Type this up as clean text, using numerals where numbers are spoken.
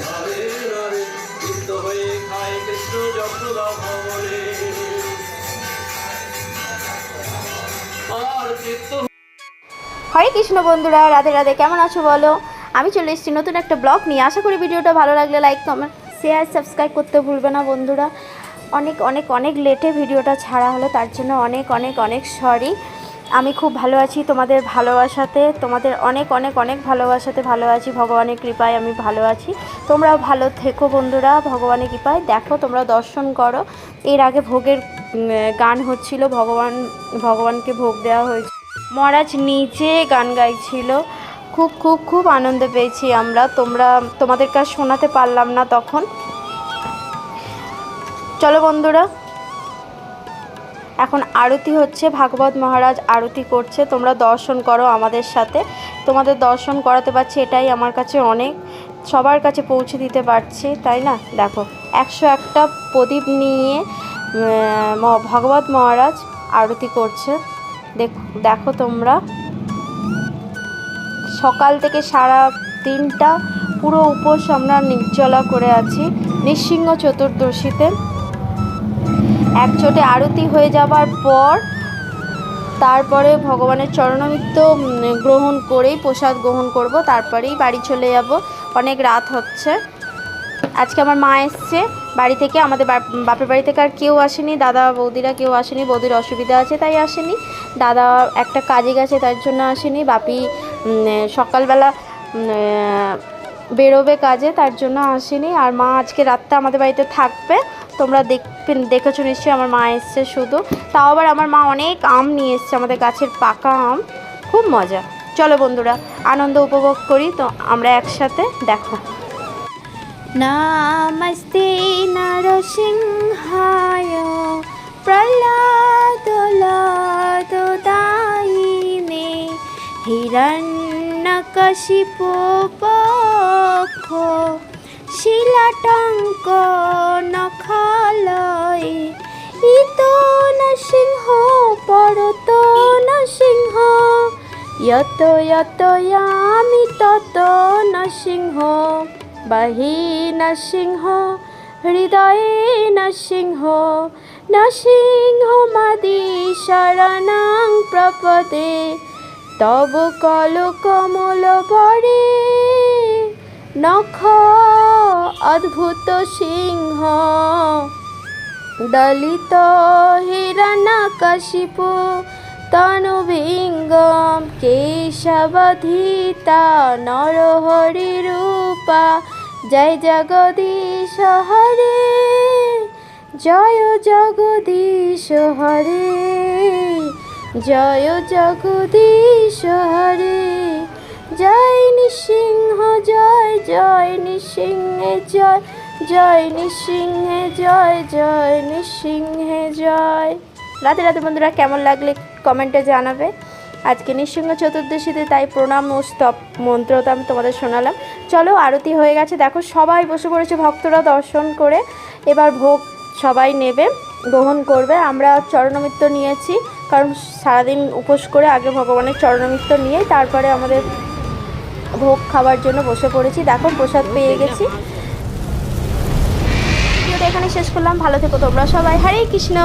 ধারে ধারে তৃপ্ত হয়ে খায় কৃষ্ণ যশোদা ভবনে আর তৃপ্ত। হরে কৃষ্ণ বন্ধুরা, রাধে রাধে। কেমন আছো বলো? আমি চলে এসেছি নতুন একটা ব্লগ নিয়ে। আশা করি ভিডিওটা ভালো লাগলে লাইক, কমেন্ট, শেয়ার, সাবস্ক্রাইব করতে ভুলবে না বন্ধুরা। অনেক অনেক অনেক লেটে ভিডিওটা ছাড়া হলো, তার জন্য অনেক অনেক অনেক সরি। আমি খুব ভালো আছি, তোমাদের ভালোবাসাতে, তোমাদের অনেক অনেক অনেক ভালোবাসাতে ভালো আছি। ভগবানের কৃপায় আমি ভালো আছি। তোমরাও ভালো থেকো বন্ধুরা, ভগবানের কৃপায়। দেখো, তোমরা দর্শন করো। এর আগে ভোগের গান হচ্ছিল, ভগবানকে ভোগ দেওয়া হয়েছে। মহারাজ নিজে গান গাইছিল। খুব খুব খুব আনন্দ পেয়েছি আমরা। তোমাদের কাছে শোনাতে পারলাম না তখন। চলো বন্ধুরা, এখন আরতি হচ্ছে, ভাগবত মহারাজ আরতি করছে। তোমরা দর্শন করো আমাদের সাথে। তোমাদের দর্শন করাতে পারছি, এটাই আমার কাছে অনেক। সবার কাছে পৌঁছে দিতে পারছি, তাই না? দেখো, 101টা প্রদীপ নিয়ে ভাগবত মহারাজ আরতি করছে। দেখো তোমরা, সকাল থেকে সারা দিনটা পুরো উপোস আমরা নির্জলা করে আছি। নৃসিংহ চতুর্দশীতে একচোটে আরতি হয়ে যাবার পর তারপরে ভগবানের চরণামৃত গ্রহণ করেই প্রসাদ গ্রহণ করব, তারপরেই বাড়ি চলে যাব। অনেক রাত হচ্ছে। আজকে আমার মা এসছে বাড়ি থেকে, আমাদের বাপের বাড়ি থেকে আর কেউ আসেনি। দাদা বৌদিরা কেউ আসেনি, বৌদির অসুবিধা আছে তাই আসেনি। দাদা একটা কাজে গেছে তার জন্য আসেনি। বাপি সকালবেলা বেরোবে কাজে, তার জন্য আসেনি। আর মা আজকে রাতটা আমাদের বাড়িতে থাকবে। তোমরা দেখেছো নিশ্চয়ই, আমার মা এসছে শুধু। তাও আবার আমার মা অনেক আম নিয়ে এসছে, আমাদের গাছের পাকা আম। খুব মজা। চলো বন্ধুরা, আনন্দ উপভোগ করি তো আমরা একসাথে। দেখো, নমস্তে নরসিংহায় প্রহ্লাদলাদদায়িনে হিরণ্যকশিপু পক্ষ শিলাটঙ্ক নখালয়ে ইতো নরসিংহ পরত নরসিংহ যত যত ইয়ামি তত নরসিংহ বাহি নরসিংহ হৃদয়ে নরসিংহ নরসিংহ মাদি শরণং প্রপদে তব কল কমল বরে নখ অদ্ভুত সিংহ দলিত হিরণ্যকশিপু তনুভিঙ্গম কেশবধিতা নরহরি রূপা জয় জগদীশ হরে জয় জগদীশ হরে জয় জগদীশ হরে জয় নৃসিংহ জয় জয় নৃসিংহে জয় জয় নৃসিংহে জয় জয় নৃসিংহে জয়। রাধে রাধে বন্ধুরা, কেমন লাগলে কমেন্টে জানাবে। আজকে নৃসিংহ চতুর্দশীতে তাই প্রণাম ও স্তব মন্ত্রটা আমি তোমাদের শোনালাম। চলো, আরতি হয়ে গেছে। দেখো, সবাই বসে পড়েছে, ভক্তরা দর্শন করে। এবার ভোগ সবাই নেবে, গ্রহণ করবে। আমরা চরণামৃত নিয়েছি, কারণ সারাদিন উপোস করে আগে ভগবানের চরণামৃত নিয়েই তারপরে আমাদের ভোগ খাওয়ার জন্য বসে পড়েছি। দেখো, প্রসাদ পেয়ে গেছি। ভিডিওটা এখানে শেষ করলাম। ভালো থেকো তোমরা সবাই। হরে কৃষ্ণ।